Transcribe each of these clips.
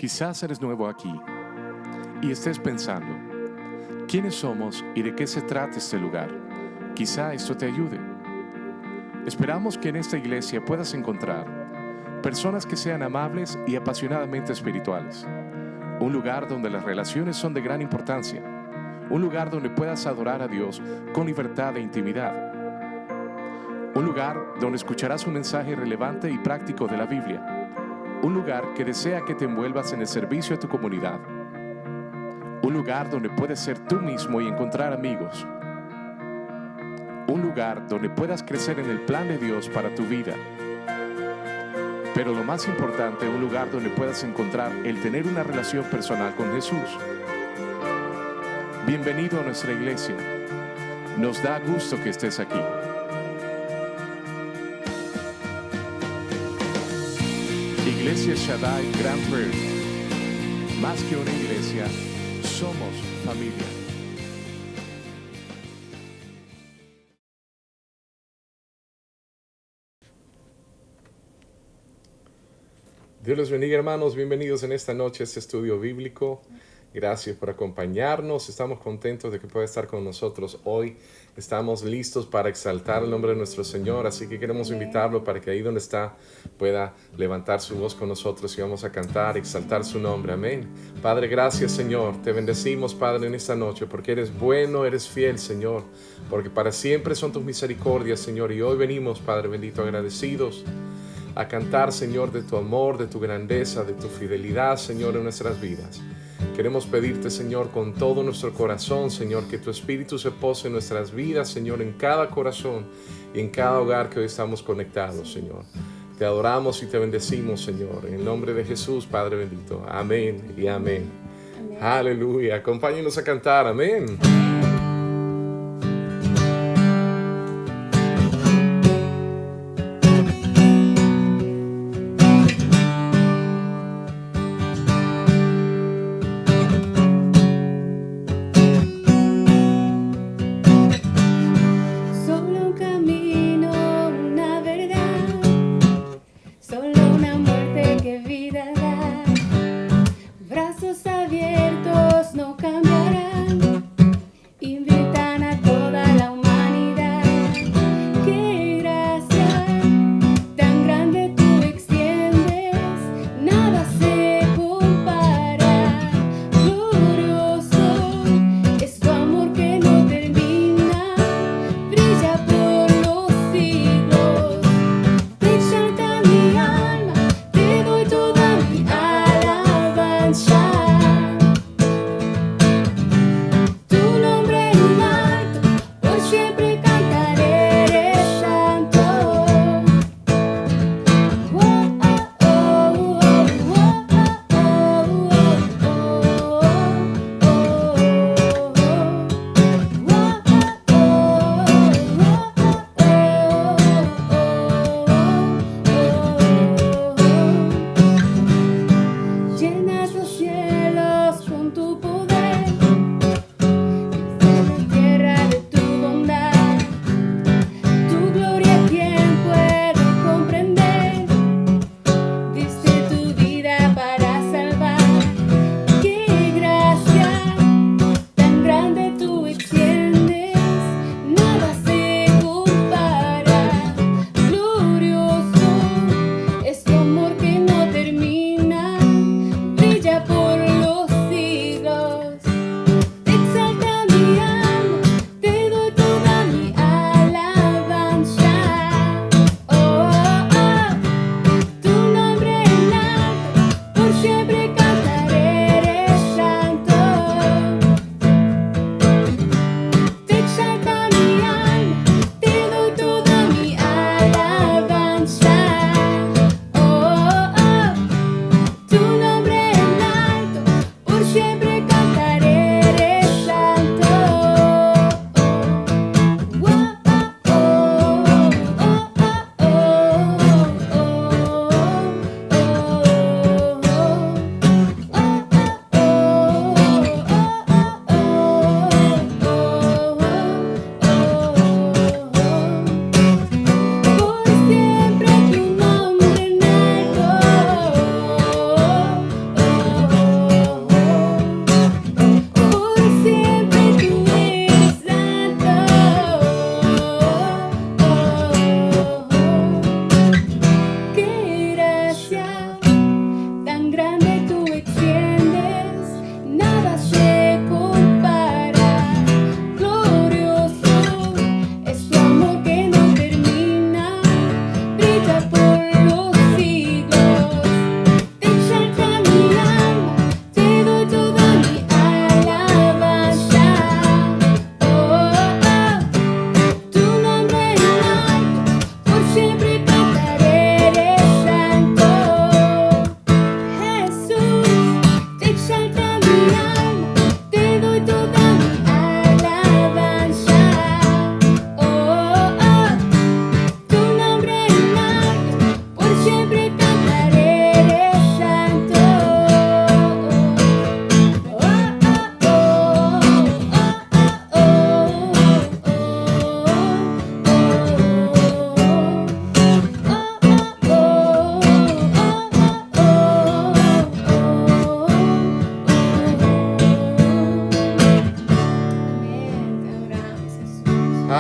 Quizás eres nuevo aquí y estés pensando, ¿quiénes somos y de qué se trata este lugar? Quizá esto te ayude. Esperamos que en esta iglesia puedas encontrar personas que sean amables y apasionadamente espirituales. Un lugar donde las relaciones son de gran importancia. Un lugar donde puedas adorar a Dios con libertad e intimidad. Un lugar donde escucharás un mensaje relevante y práctico de la Biblia. Un lugar que desea que te envuelvas en el servicio a tu comunidad. Un lugar donde puedes ser tú mismo y encontrar amigos. Un lugar donde puedas crecer en el plan de Dios para tu vida. Pero lo más importante, un lugar donde puedas encontrar el tener una relación personal con Jesús. Bienvenido a nuestra iglesia. Nos da gusto que estés aquí. Iglesia Shaddai Grand Prairie. Más que una iglesia, somos familia. Dios les bendiga, hermanos. Bienvenidos en esta noche a este estudio bíblico. Gracias por acompañarnos. Estamos contentos de que pueda estar con nosotros hoy. Estamos listos para exaltar el nombre de nuestro Señor. Así que queremos invitarlo para que ahí donde está pueda levantar su voz con nosotros y vamos a cantar, exaltar su nombre. Amén. Padre, gracias, Señor. Te bendecimos, Padre, en esta noche porque eres bueno, eres fiel, Señor. Porque para siempre son tus misericordias, Señor. Y hoy venimos, Padre bendito, agradecidos a cantar, Señor, de tu amor, de tu grandeza, de tu fidelidad, Señor, en nuestras vidas. Queremos pedirte, Señor, con todo nuestro corazón, Señor, que tu Espíritu se pose en nuestras vidas, Señor, en cada corazón y en cada hogar que hoy estamos conectados, Señor. Te adoramos y te bendecimos, Señor, en el nombre de Jesús, Padre bendito. Amén y amén. Amén. Aleluya. Acompáñenos a cantar. Amén.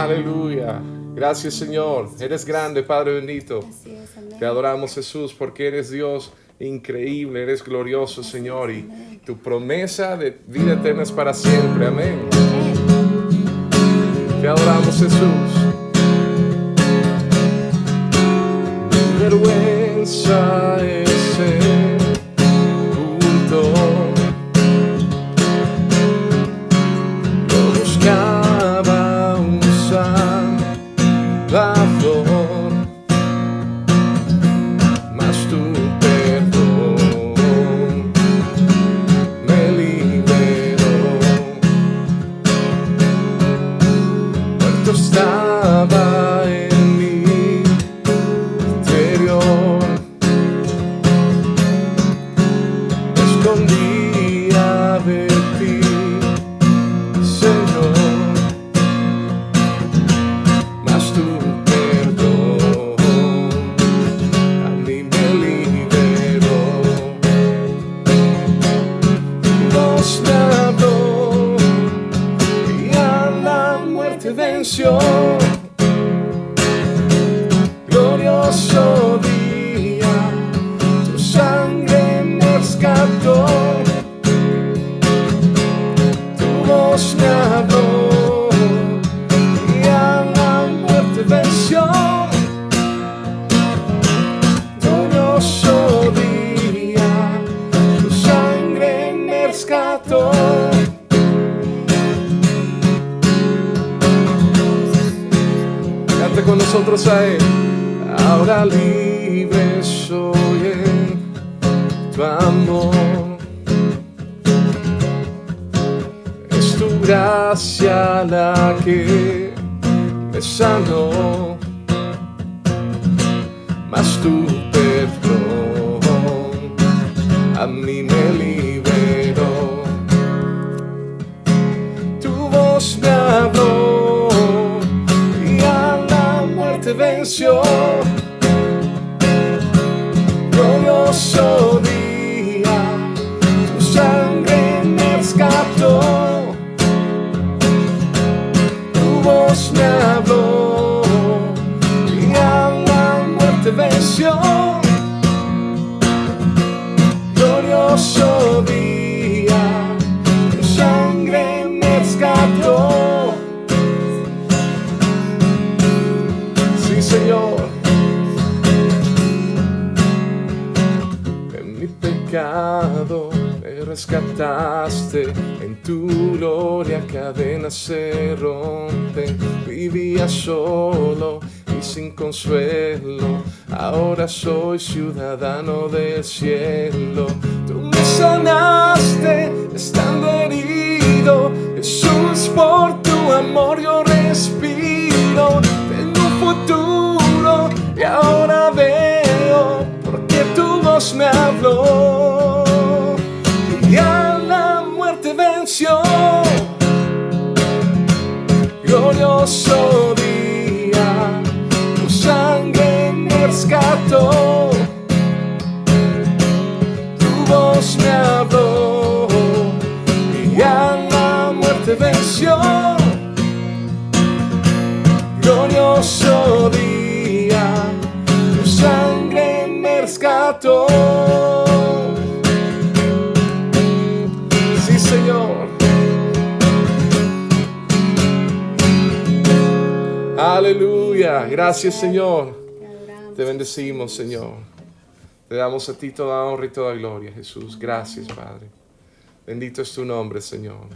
Aleluya. Gracias, Señor. Eres grande, Padre bendito. Así es, amén. Te adoramos, Jesús, porque eres Dios increíble, eres glorioso, Señor, y tu promesa de vida eterna es para siempre. Amén. Te adoramos, Jesús. Mi vergüenza es ser junto. Yo buscaba un Salvador, mas tu perdón me liberó. Muerto estaba en mi interior, me escondía de ti, Señor, mas tu perdón a mí me liberó. Dios me habló y a la muerte venció. Glorioso día, tu sangre me rescató. Tu voz me habló y a la muerte venció. Glorioso día, tu sangre me rescató. Cante con nosotros a Él. Ahora libre soy en tu amor. Es tu gracia la que me sanó, mas tu perdón a mí me liberó. Tu voz me habló y a la muerte venció. Glorioso día, tu sangre me rescató. Tu voz me habló y a la muerte venció. Glorioso día, tu sangre me rescató. Sí, Señor. En mi pecado me rescataste, en tu gloria cadenas se rompen. Vivía solo y sin consuelo, ahora soy ciudadano del cielo. Tú me sanaste estando herido, Jesús, por tu amor yo respiro. Tengo un futuro y ahora veo, porque tu voz me habló y a la muerte venció. Glorioso día, tu sangre me rescató. Tu voz me habló y a la muerte venció. Glorioso día, tu sangre me rescató. Sí, Señor. Aleluya. Gracias, Señor. Te bendecimos, Señor. Te damos a ti toda honra y toda gloria, Jesús. Gracias, Padre. Bendito es tu nombre, Señor.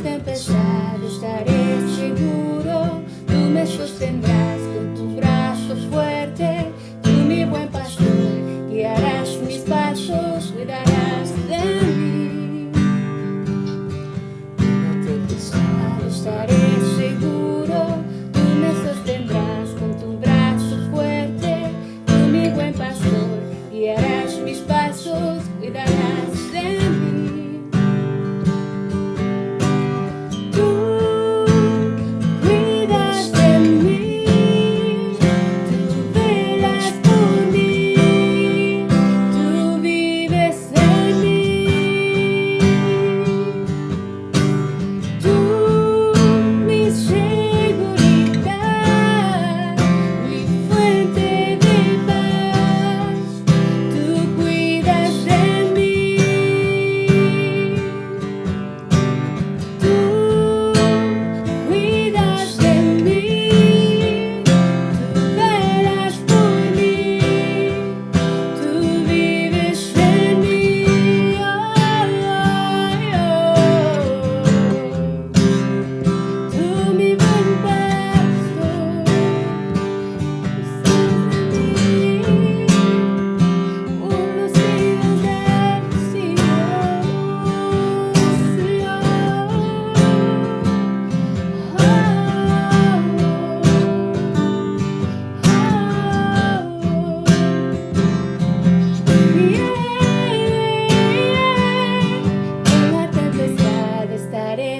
tempestad estaré seguro, tú me sostendrás con tu brazo fuerte, tú mi buen pastor, guiarás mis pasos, cuidarás de mí. En la tempestad Estaré seguro, tú me sostendrás con tu brazo fuerte, tú mi buen pastor, guiarás mis pasos, cuidarás de mí.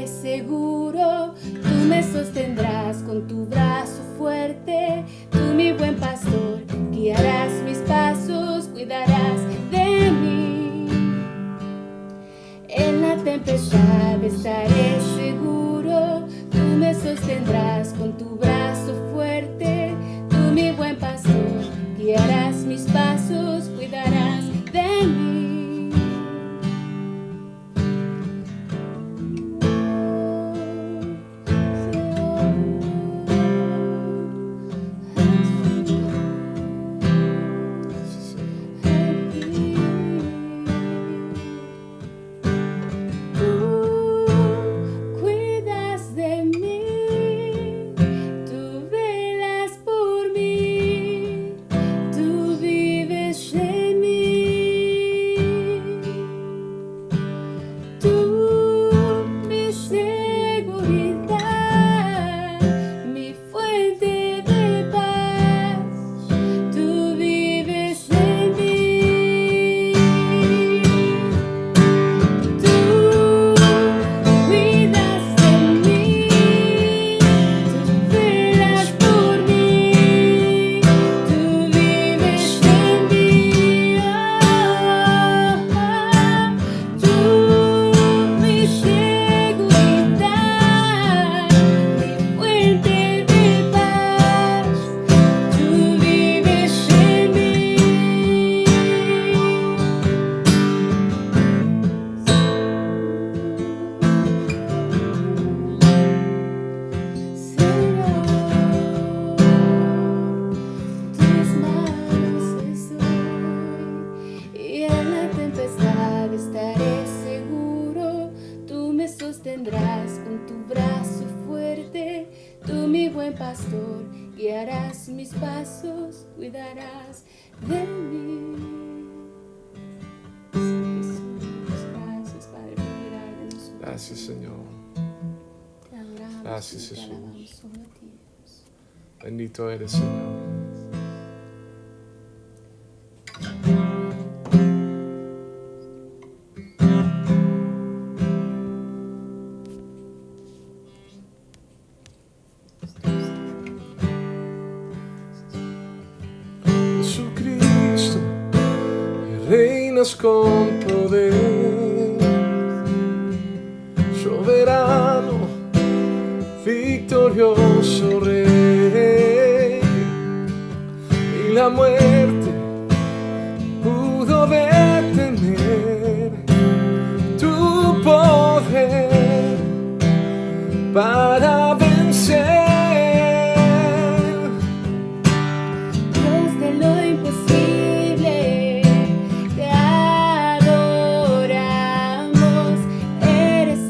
Seguro, tú me sostendrás con tu brazo fuerte, tú mi buen pastor, guiarás mis pasos, cuidarás de mí. En la tempestad estaré seguro, tú me sostendrás con tu brazo fuerte, tú mi buen pastor, guiarás mis pasos, cuidarás de mí. Sostendrás con tu brazo fuerte, tú mi buen pastor, guiarás mis pasos, cuidarás de mí. Jesús, gracias Padre por cuidar de nosotros. Gracias, Señor. Te adoramos, Gracias, y te Jesús. alabamos solo a ti, Dios. Bendito eres, Señor. Jesucristo, reinas con poder, soberano, victorioso Rey, y la muerte pudo detener tu poder para vencer.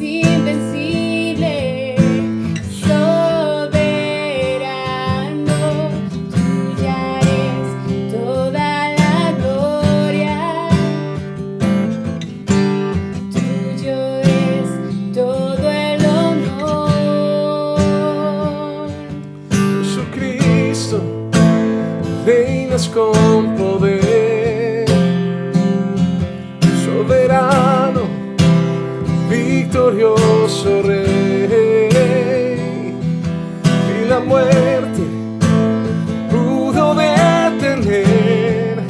Invencible. con poder, soberano, victorioso Rey, y la muerte pudo detener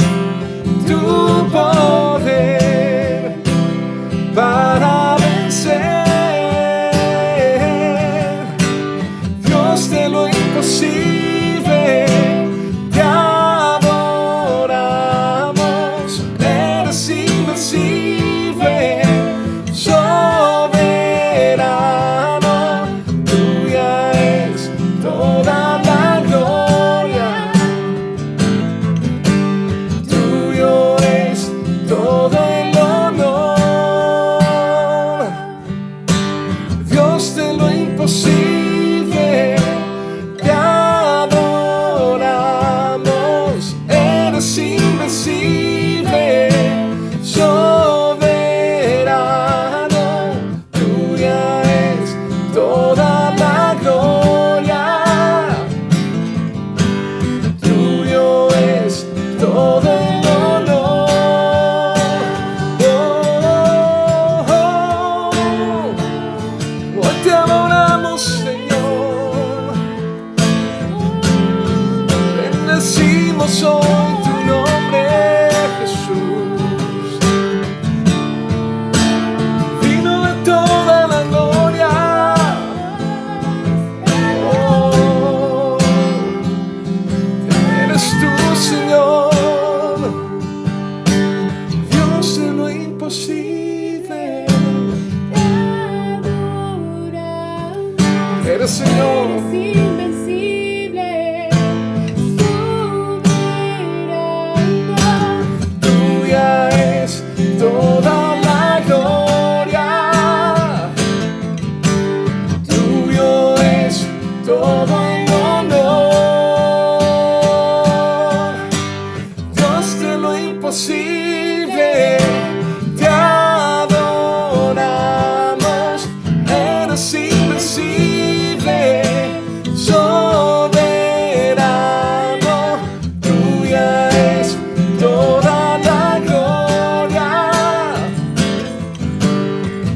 tu poder para vencer. Dios de lo imposible, te adoramos, eres invencible, soberano, tuya es toda la gloria, tuyo es todo el honor. Dios de lo imposible, te adoramos, eres invencible, soberano, tuya es toda la gloria, tuyo es todo el honor. Hoy te adoramos, Señor, bendecimos hoy tu nombre, Jesús, digno de toda la gloria. Oh, eres tú, Señor, Dios de lo imposible. Eres, Señor, Eres invencible, soberano, tuya es toda la gloria, tuyo es todo el honor. Dios de lo imposible, te adoramos, eres invencible, soberano, tuya es toda la gloria,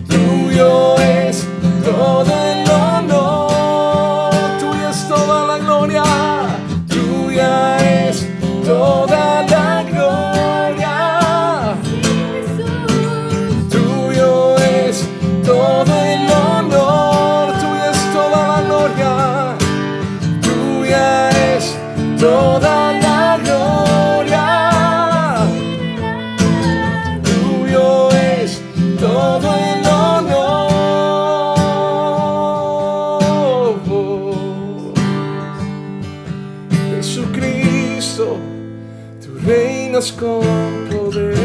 tuyo es todo el honor, tuya es toda la gloria, tuya es toda la gloria, tuyo es todo el honor, tuya es toda la gloria, tuya es toda la gloria, tuyo es todo el honor. Jesucristo, tú reinas con poder.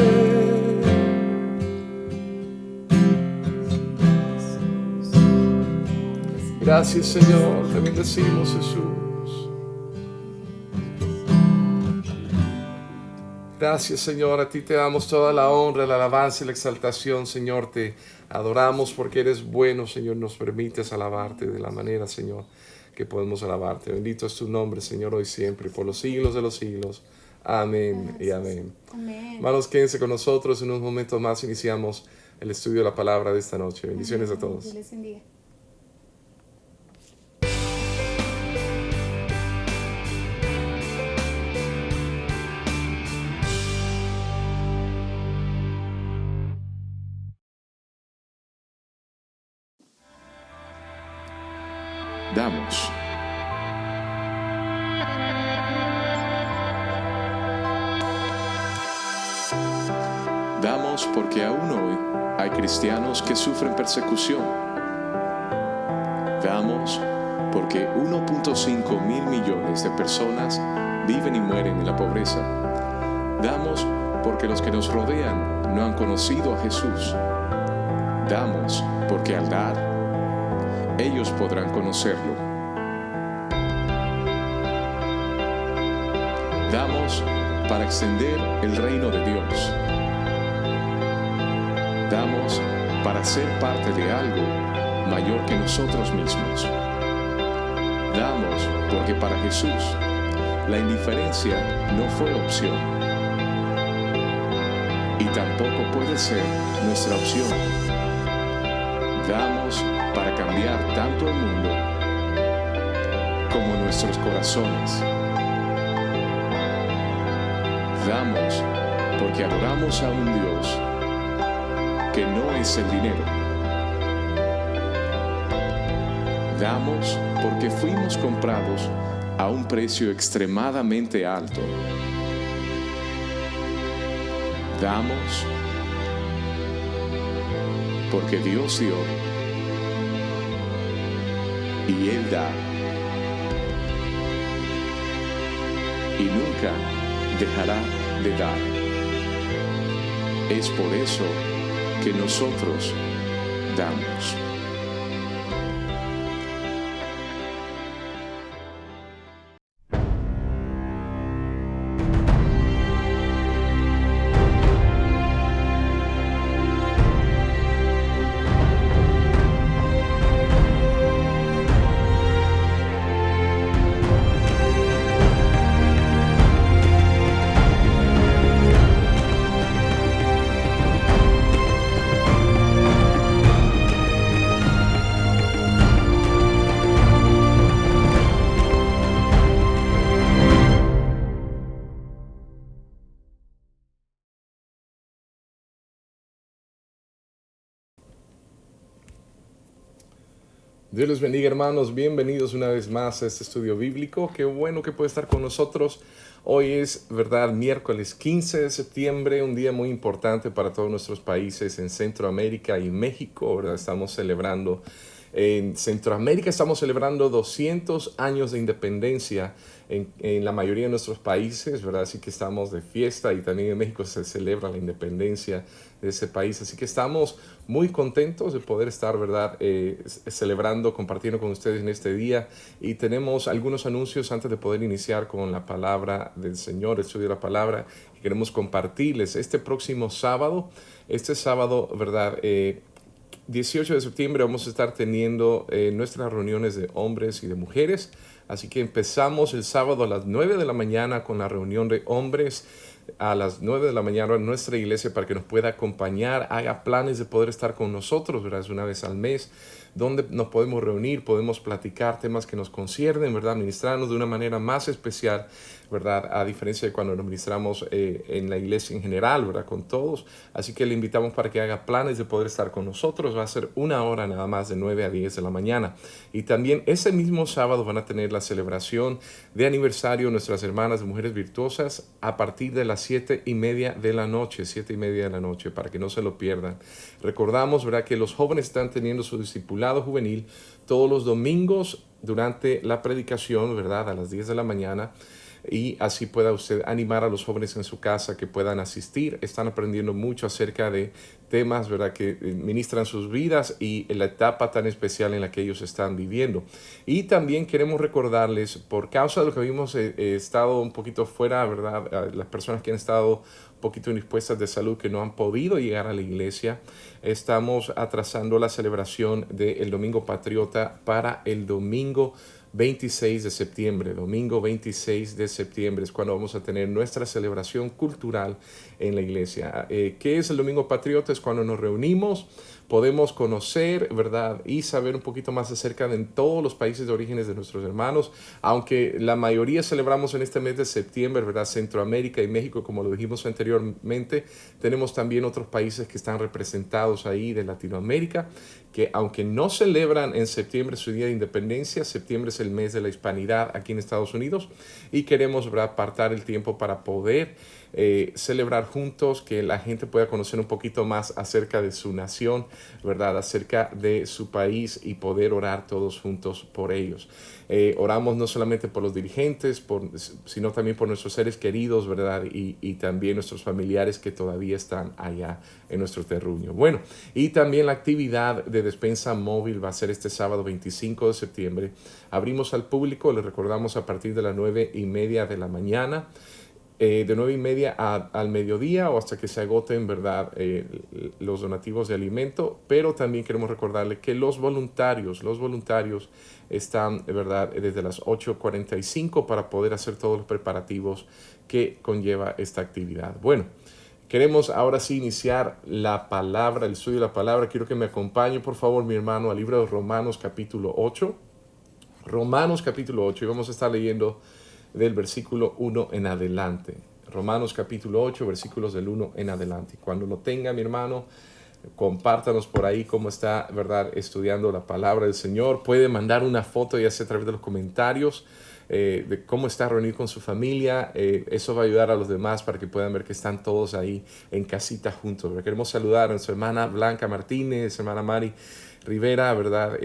Gracias, Señor, te bendecimos, Jesús. Gracias, Señor, a ti te damos toda la honra, la alabanza y la exaltación, Señor. Te adoramos porque eres bueno, Señor. Nos permites alabarte de la manera, Señor, que podemos alabarte. Bendito es tu nombre, Señor, hoy siempre, por los siglos de los siglos. Amén y amén. Amén. Hermanos, quédense con nosotros. En unos momentos más iniciamos el estudio de la palabra de esta noche. Bendiciones a todos. Dios les bendiga. Damos. Damos porque aún hoy hay cristianos que sufren persecución. Damos porque 1.5 mil millones de personas viven y mueren en la pobreza. Damos porque los que nos rodean no han conocido a Jesús. Damos porque al dar, ellos podrán conocerlo. Damos para extender el reino de Dios. Damos para ser parte de algo mayor que nosotros mismos. Damos porque para Jesús la indiferencia no fue opción y tampoco puede ser nuestra opción. Damos para cambiar tanto el mundo como nuestros corazones. Damos porque adoramos a un Dios que no es el dinero. Damos porque fuimos comprados a un precio extremadamente alto. Damos porque Dios dio y Él da y nunca dejará de dar. Es por eso que nosotros damos. Dios les bendiga, hermanos. Bienvenidos una vez más a este estudio bíblico. Qué bueno que puede estar con nosotros. Hoy es, verdad, miércoles 15 de septiembre, un día muy importante para todos nuestros países en Centroamérica y México, ¿verdad? Estamos celebrando, en Centroamérica estamos celebrando 200 años de independencia en la mayoría de nuestros países, ¿verdad? Así que estamos de fiesta y también en México se celebra la independencia de ese país. Así que estamos muy contentos de poder estar, ¿verdad? Celebrando, compartiendo con ustedes en este día. Y tenemos algunos anuncios antes de poder iniciar con la palabra del Señor, el estudio de la palabra. Y queremos compartirles este próximo sábado, ¿verdad? 18 de septiembre vamos a estar teniendo nuestras reuniones de hombres y de mujeres. Así que empezamos el sábado a las 9 de la mañana con la reunión de hombres a las 9 de la mañana en nuestra iglesia para que nos pueda acompañar, haga planes de poder estar con nosotros, ¿verdad? Es una vez al mes donde nos podemos reunir, podemos platicar temas que nos conciernen, ¿verdad? Ministrarnos de una manera más especial, ¿verdad? A diferencia de cuando nos ministramos en la iglesia en general, ¿verdad? Con todos. Así que le invitamos para que haga planes de poder estar con nosotros. Va a ser una hora nada más de 9 a 10 de la mañana. Y también ese mismo sábado van a tener la celebración de aniversario de nuestras hermanas de Mujeres Virtuosas a partir de las 7:30 de la noche, 7:30 de la noche, para que no se lo pierdan. Recordamos, ¿verdad? Que los jóvenes están teniendo su discipulado juvenil todos los domingos durante la predicación, ¿verdad? A las 10 de la mañana. Y así pueda usted animar a los jóvenes en su casa que puedan asistir. Están aprendiendo mucho acerca de temas, ¿verdad?, que ministran sus vidas y en la etapa tan especial en la que ellos están viviendo. Y también queremos recordarles, por causa de lo que habíamos estado un poquito fuera, ¿verdad?, a las personas que han estado un poquito indispuestas de salud, que no han podido llegar a la iglesia, estamos atrasando la celebración del Domingo Patriota para el domingo 26 de septiembre, domingo 26 de septiembre es cuando vamos a tener nuestra celebración cultural en la iglesia. ¿Qué es el Domingo Patriota? Es cuando nos reunimos, podemos conocer, ¿verdad?, y saber un poquito más acerca de todos los países de orígenes de nuestros hermanos, aunque la mayoría celebramos en este mes de septiembre, ¿verdad?, Centroamérica y México, como lo dijimos anteriormente, tenemos también otros países que están representados ahí de Latinoamérica, que aunque no celebran en septiembre su Día de Independencia, septiembre es el mes de la hispanidad aquí en Estados Unidos y queremos, ¿verdad?, apartar el tiempo para poder celebrar juntos, que la gente pueda conocer un poquito más acerca de su nación, ¿verdad?, acerca de su país y poder orar todos juntos por ellos. Oramos no solamente por los dirigentes, sino también por nuestros seres queridos, ¿verdad?, y también nuestros familiares que todavía están allá en nuestro terruño. Bueno, y también la actividad de despensa móvil va a ser este sábado 25 de septiembre. Abrimos al público, les recordamos, a partir de las 9:30 de la mañana. de 9:30 al mediodía o hasta que se agoten, ¿verdad? Los donativos de alimento, pero también queremos recordarle que los voluntarios están, ¿verdad? Desde las 8:45 para poder hacer todos los preparativos que conlleva esta actividad. Bueno, queremos ahora sí iniciar la palabra, el estudio de la palabra. Quiero que me acompañe, por favor, mi hermano, al libro de Romanos capítulo 8. Romanos capítulo 8, y vamos a estar leyendo del versículo 1 en adelante. Romanos capítulo 8, versículos del 1 en adelante. Cuando lo tenga, mi hermano, compártanos por ahí cómo está, ¿verdad?, estudiando la palabra del Señor. Puede mandar una foto, ya sea a través de los comentarios, de cómo está reunido con su familia. Eso va a ayudar a los demás para que puedan ver que están todos ahí en casita juntos. Queremos saludar a nuestra hermana Blanca Martínez, hermana Mari Rivera, ¿verdad?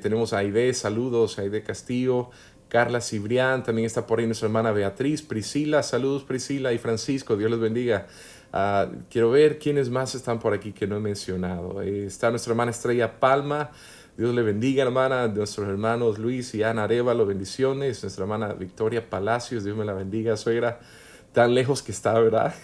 Tenemos a Aide, saludos, Aide Castillo, Carla Cibrián, también está por ahí nuestra hermana Beatriz, Priscila, saludos Priscila y Francisco, Dios les bendiga. Quiero ver quiénes más están por aquí que no he mencionado. Está nuestra hermana Estrella Palma, Dios le bendiga, hermana. Nuestros hermanos Luis y Ana Arevalo, bendiciones. Nuestra hermana Victoria Palacios, Dios me la bendiga, suegra. Tan lejos que está, ¿verdad?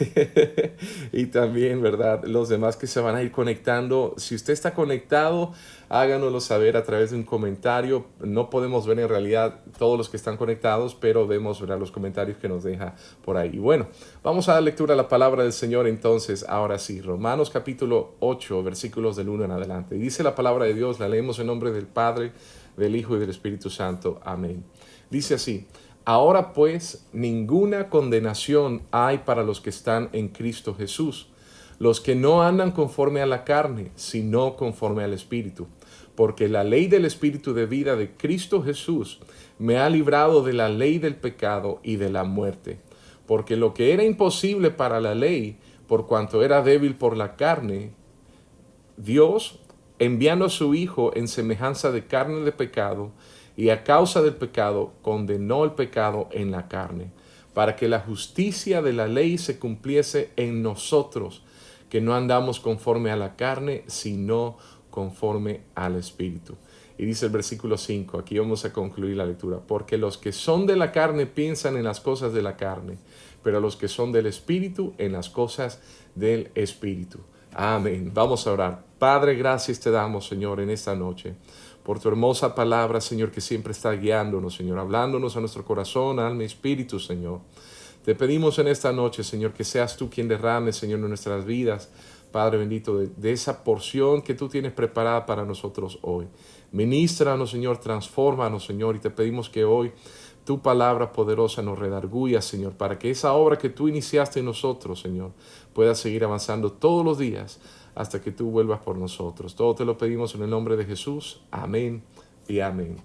Y también, ¿verdad?, los demás que se van a ir conectando. Si usted está conectado, háganoslo saber a través de un comentario. No podemos ver en realidad todos los que están conectados, pero vemos, ¿verdad?, los comentarios que nos deja por ahí. Y bueno, vamos a dar lectura a la palabra del Señor entonces, ahora sí. Romanos capítulo 8, versículos del 1 en adelante. Y dice la palabra de Dios, la leemos en nombre del Padre, del Hijo y del Espíritu Santo. Amén. Dice así: Ahora pues, ninguna condenación hay para los que están en Cristo Jesús, los que no andan conforme a la carne, sino conforme al Espíritu. Porque la ley del Espíritu de vida de Cristo Jesús me ha librado de la ley del pecado y de la muerte. Porque lo que era imposible para la ley, por cuanto era débil por la carne, Dios, enviando a su Hijo en semejanza de carne de pecado, y a causa del pecado condenó el pecado en la carne, para que la justicia de la ley se cumpliese en nosotros, que no andamos conforme a la carne, sino conforme al Espíritu. Y dice el versículo 5, aquí vamos a concluir la lectura: porque los que son de la carne piensan en las cosas de la carne, pero los que son del Espíritu en las cosas del Espíritu. Amén. Vamos a orar. Padre, gracias te damos, Señor, en esta noche, por tu hermosa palabra, Señor, que siempre está guiándonos, Señor, hablándonos a nuestro corazón, alma y espíritu, Señor. Te pedimos en esta noche, Señor, que seas tú quien derrame, Señor, en nuestras vidas, Padre bendito, de esa porción que tú tienes preparada para nosotros hoy. Ministranos, Señor, transfórmanos, Señor, y te pedimos que hoy tu palabra poderosa nos redarguya, Señor, para que esa obra que tú iniciaste en nosotros, Señor, pueda seguir avanzando todos los días hasta que tú vuelvas por nosotros. Todo te lo pedimos en el nombre de Jesús. Amén y amén.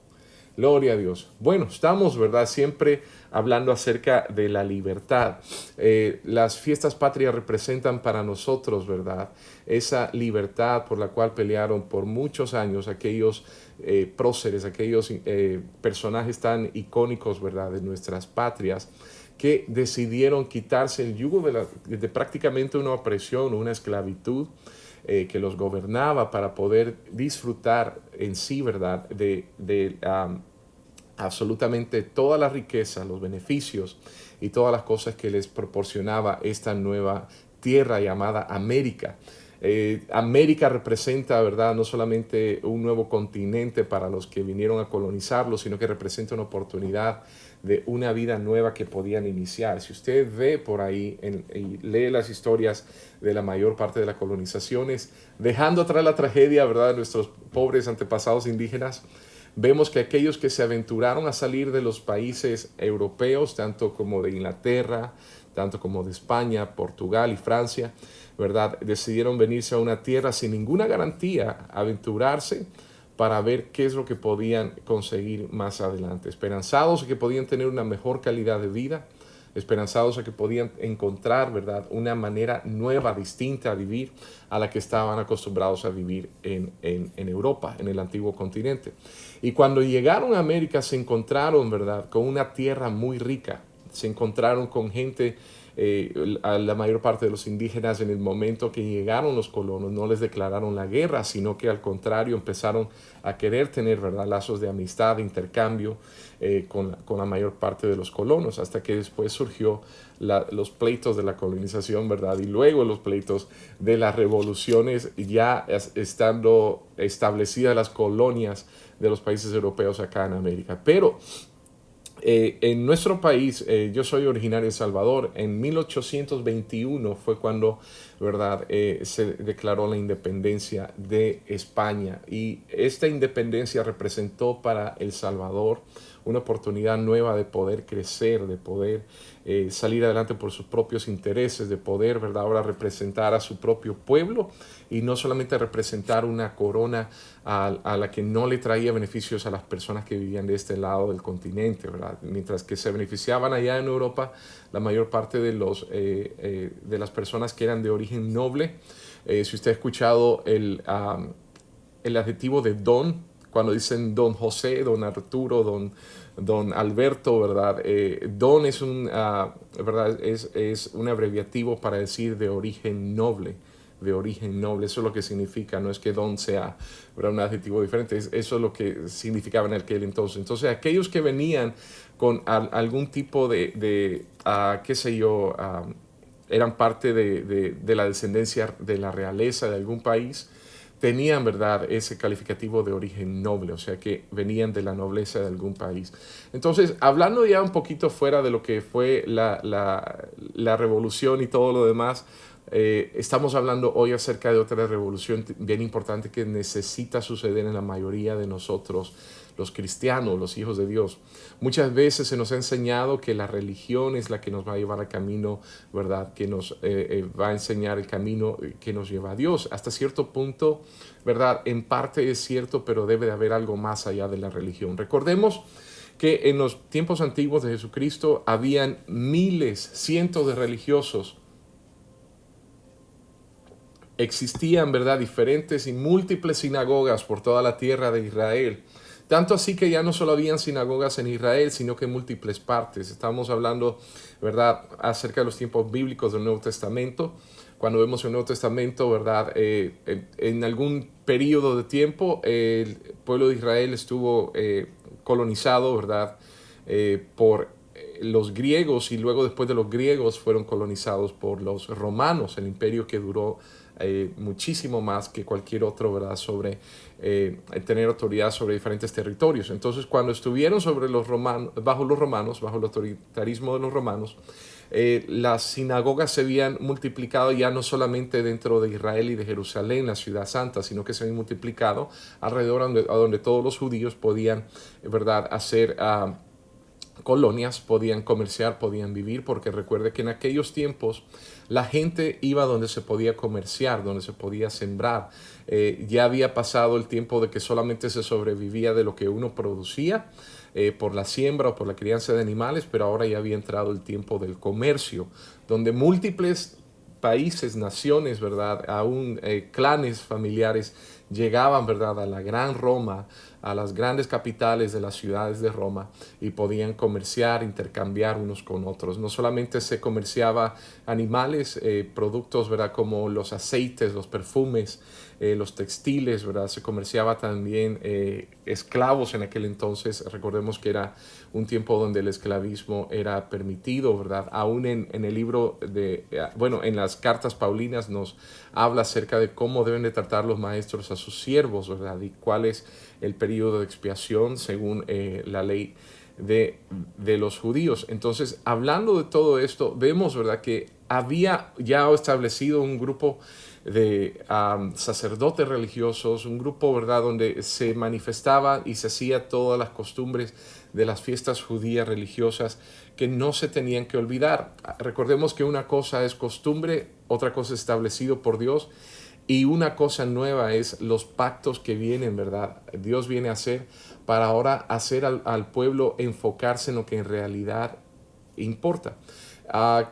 Gloria a Dios. Bueno, estamos, ¿verdad?, siempre hablando acerca de la libertad. Las fiestas patrias representan para nosotros, ¿verdad?, esa libertad por la cual pelearon por muchos años aquellos próceres, aquellos personajes tan icónicos, ¿verdad?, de nuestras patrias, que decidieron quitarse el yugo de prácticamente una opresión, una esclavitud que los gobernaba, para poder disfrutar en sí, ¿verdad?, de absolutamente toda la riqueza, los beneficios y todas las cosas que les proporcionaba esta nueva tierra llamada América. América representa, ¿verdad?, no solamente un nuevo continente para los que vinieron a colonizarlo, sino que representa una oportunidad de una vida nueva que podían iniciar. Si usted ve por ahí y lee las historias de la mayor parte de las colonizaciones, dejando atrás la tragedia, ¿verdad?, de nuestros pobres antepasados indígenas, vemos que aquellos que se aventuraron a salir de los países europeos, tanto como de Inglaterra, tanto como de España, Portugal y Francia, ¿verdad?, decidieron venirse a una tierra sin ninguna garantía, aventurarse para ver qué es lo que podían conseguir más adelante, esperanzados a que podían tener una mejor calidad de vida, esperanzados a que podían encontrar, ¿verdad?, una manera nueva, distinta a vivir a la que estaban acostumbrados a vivir en Europa, en el antiguo continente. Y cuando llegaron a América se encontraron, ¿verdad?, con una tierra muy rica, se encontraron con gente a la mayor parte de los indígenas en el momento que llegaron los colonos no les declararon la guerra, sino que al contrario empezaron a querer tener, ¿verdad?, lazos de amistad, de intercambio con la mayor parte de los colonos, hasta que después surgió los pleitos de la colonización, ¿verdad? Y luego los pleitos de las revoluciones, ya estando establecidas las colonias de los países europeos acá en América. Pero en nuestro país, yo soy originario de El Salvador. En 1821 fue cuando, ¿verdad?, se declaró la independencia de España, y esta independencia representó para El Salvador una oportunidad nueva de poder crecer, de poder salir adelante por sus propios intereses, de poder, ¿verdad?, ahora representar a su propio pueblo, y no solamente representar una corona a la que no le traía beneficios a las personas que vivían de este lado del continente, ¿verdad? Mientras que se beneficiaban allá en Europa la mayor parte de las personas que eran de origen noble. Si usted ha escuchado el adjetivo de don, cuando dicen don José, don Arturo, don Alberto, ¿verdad? Don es ¿verdad? Es un abreviativo para decir de origen noble. De origen noble, eso es lo que significa, no es que don sea, ¿verdad?, un adjetivo diferente, eso es lo que significaba en aquel entonces. Entonces, aquellos que venían con algún tipo qué sé yo, eran parte de la descendencia de la realeza de algún país, tenían, ¿verdad?, ese calificativo de origen noble, o sea que venían de la nobleza de algún país. Entonces, hablando ya un poquito fuera de lo que fue la revolución y todo lo demás, estamos hablando hoy acerca de otra revolución bien importante que necesita suceder en la mayoría de nosotros, los cristianos, los hijos de Dios. Muchas veces se nos ha enseñado que la religión es la que nos va a llevar al camino, ¿verdad?, que nos va a enseñar el camino que nos lleva a Dios. Hasta cierto punto, ¿verdad?, en parte es cierto, pero debe de haber algo más allá de la religión. Recordemos que en los tiempos antiguos de Jesucristo habían miles, cientos de religiosos. Existían, ¿verdad?, diferentes y múltiples sinagogas por toda la tierra de Israel. Tanto así que ya no solo habían sinagogas en Israel, sino que en múltiples partes. Estamos hablando, ¿verdad?, acerca de los tiempos bíblicos del Nuevo Testamento. Cuando vemos el Nuevo Testamento, ¿verdad?, en algún periodo de tiempo el pueblo de Israel estuvo colonizado, ¿verdad?, por los griegos, y luego después de los griegos fueron colonizados por los romanos, el imperio que duró muchísimo más que cualquier otro, ¿verdad?, sobre tener autoridad sobre diferentes territorios. Entonces, cuando estuvieron sobre bajo el autoritarismo de los romanos, las sinagogas se habían multiplicado ya no solamente dentro de Israel y de Jerusalén, la ciudad santa, sino que se habían multiplicado alrededor a donde todos los judíos podían, ¿verdad?, hacer colonias, podían comerciar, podían vivir, porque recuerde que en aquellos tiempos la gente iba donde se podía comerciar, donde se podía sembrar. Ya había pasado el tiempo de que solamente se sobrevivía de lo que uno producía por la siembra o por la crianza de animales, pero ahora ya había entrado el tiempo del comercio, donde múltiples países, naciones, ¿verdad?, aún clanes familiares llegaban, ¿verdad?, a la gran Roma, a las grandes capitales de las ciudades de Roma, y podían comerciar, intercambiar unos con otros. No solamente se comerciaba animales, productos, ¿verdad?, como los aceites, los perfumes, los textiles, ¿verdad?, se comerciaba también esclavos en aquel entonces. Recordemos que era un tiempo donde el esclavismo era permitido, ¿verdad? Aún en el libro en las cartas paulinas nos habla acerca de cómo deben de tratar los maestros a sus siervos, ¿verdad?, y cuál es el periodo de expiación según la ley de los judíos. Entonces, hablando de todo esto, vemos, ¿verdad?, que había ya establecido un grupo de sacerdotes religiosos, un grupo, ¿verdad?, donde se manifestaba y se hacía todas las costumbres de las fiestas judías religiosas que no se tenían que olvidar. Recordemos que una cosa es costumbre, otra cosa es establecido por Dios, y una cosa nueva es los pactos que vienen, ¿verdad? Dios viene a hacer para ahora hacer al pueblo enfocarse en lo que en realidad importa.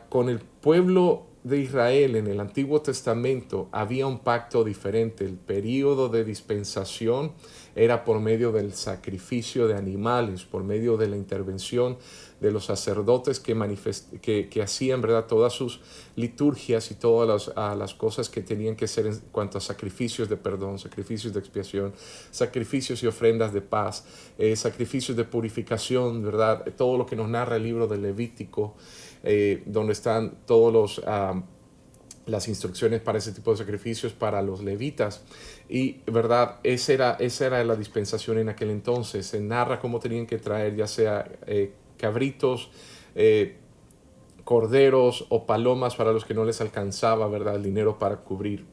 Con el pueblo de Israel en el Antiguo Testamento había un pacto diferente. El periodo de dispensación era por medio del sacrificio de animales, por medio de la intervención de los sacerdotes que hacían, ¿verdad?, todas sus liturgias y todas las cosas que tenían que hacer en cuanto a sacrificios de perdón, sacrificios de expiación, sacrificios y ofrendas de paz, sacrificios de purificación, ¿verdad? Todo lo que nos narra el libro de Levítico, donde están todos las instrucciones para ese tipo de sacrificios para los levitas. Y, ¿verdad?, esa era la dispensación en aquel entonces. Se narra cómo tenían que traer ya sea cabritos, corderos o palomas para los que no les alcanzaba, ¿verdad?, el dinero para cubrir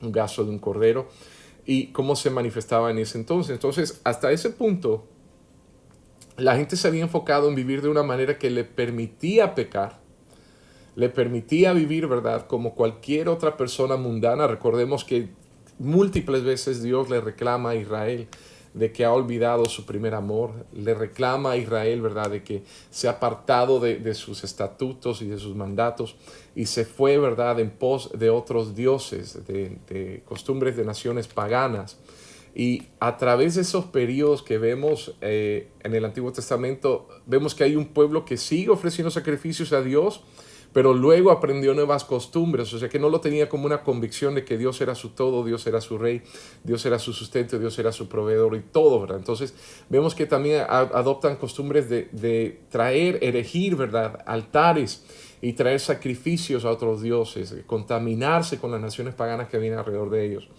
un gasto de un cordero, y cómo se manifestaba en ese entonces. Entonces, hasta ese punto, la gente se había enfocado en vivir de una manera que le permitía pecar, le permitía vivir, ¿verdad?, como cualquier otra persona mundana. Recordemos que múltiples veces Dios le reclama a Israel de que ha olvidado su primer amor, le reclama a Israel, ¿verdad?, de que se ha apartado de sus estatutos y de sus mandatos y se fue, ¿verdad?, en pos de otros dioses, de costumbres de naciones paganas. Y a través de esos periodos que vemos en el Antiguo Testamento, vemos que hay un pueblo que sigue ofreciendo sacrificios a Dios, pero luego aprendió nuevas costumbres, o sea que no lo tenía como una convicción de que Dios era su todo, Dios era su rey, Dios era su sustento, Dios era su proveedor y todo, ¿verdad? Entonces vemos que también adoptan costumbres de traer, erigir, ¿verdad?, altares y traer sacrificios a otros dioses, contaminarse con las naciones paganas que vienen alrededor de ellos.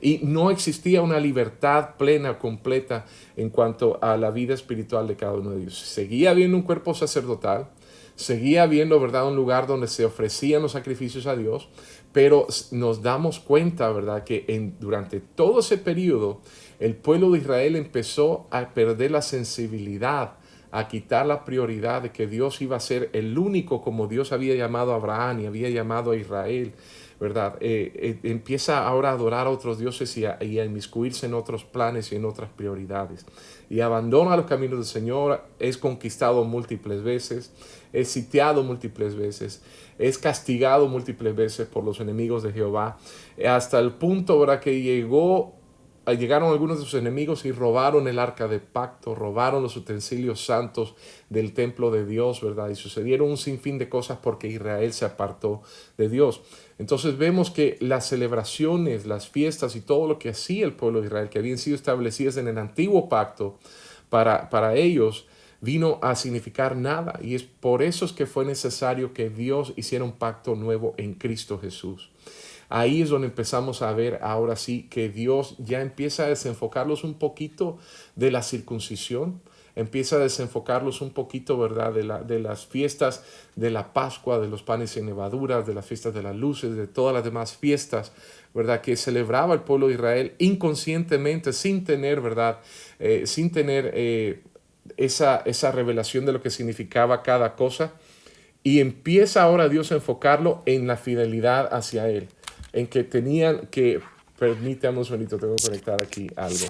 Y no existía una libertad plena, completa en cuanto a la vida espiritual de cada uno de ellos. Seguía habiendo un cuerpo sacerdotal, seguía habiendo, ¿verdad?, un lugar donde se ofrecían los sacrificios a Dios, pero nos damos cuenta, ¿verdad?, que durante todo ese periodo el pueblo de Israel empezó a perder la sensibilidad, a quitar la prioridad de que Dios iba a ser el único, como Dios había llamado a Abraham y había llamado a Israel, ¿verdad? Empieza ahora a adorar a otros dioses y a inmiscuirse en otros planes y en otras prioridades. Y abandona los caminos del Señor, es conquistado múltiples veces, es sitiado múltiples veces, es castigado múltiples veces por los enemigos de Jehová, hasta el punto, ¿verdad?, que llegaron algunos de sus enemigos y robaron el arca de pacto, robaron los utensilios santos del templo de Dios, ¿verdad? Y sucedieron un sinfín de cosas porque Israel se apartó de Dios. Entonces vemos que las celebraciones, las fiestas y todo lo que hacía el pueblo de Israel, que habían sido establecidas en el antiguo pacto para ellos, vino a significar nada. Y es por eso es que fue necesario que Dios hiciera un pacto nuevo en Cristo Jesús. Ahí es donde empezamos a ver ahora sí que Dios ya empieza a desenfocarlos un poquito de la circuncisión, empieza a desenfocarlos un poquito, ¿verdad?, de las fiestas de la Pascua, de los panes sin levaduras, de las fiestas de las luces, de todas las demás fiestas, ¿verdad?, que celebraba el pueblo de Israel inconscientemente, sin tener, ¿verdad?, esa revelación de lo que significaba cada cosa. Y empieza ahora Dios a enfocarlo en la fidelidad hacia Él, en que tenían que, permítame un segundito, tengo que conectar aquí algo,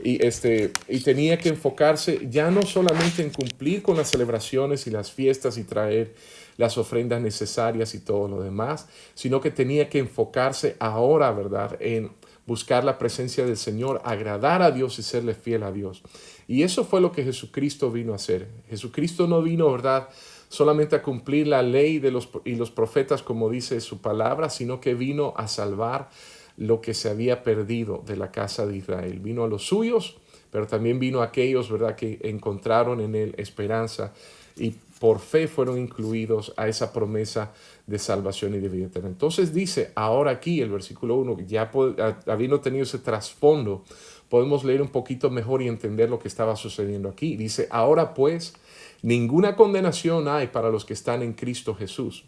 y tenía que enfocarse ya no solamente en cumplir con las celebraciones y las fiestas y traer las ofrendas necesarias y todo lo demás, sino que tenía que enfocarse ahora, ¿verdad?, en buscar la presencia del Señor, agradar a Dios y serle fiel a Dios. Y eso fue lo que Jesucristo vino a hacer. Jesucristo no vino, ¿verdad?, solamente a cumplir la ley y los profetas, como dice su palabra, sino que vino a salvar lo que se había perdido de la casa de Israel. Vino a los suyos, pero también vino a aquellos, ¿verdad?, que encontraron en él esperanza y por fe fueron incluidos a esa promesa de salvación y de vida eterna. Entonces dice, ahora aquí el versículo 1, ya habiendo tenido ese trasfondo, podemos leer un poquito mejor y entender lo que estaba sucediendo aquí. Dice, ahora pues, ninguna condenación hay para los que están en Cristo Jesús.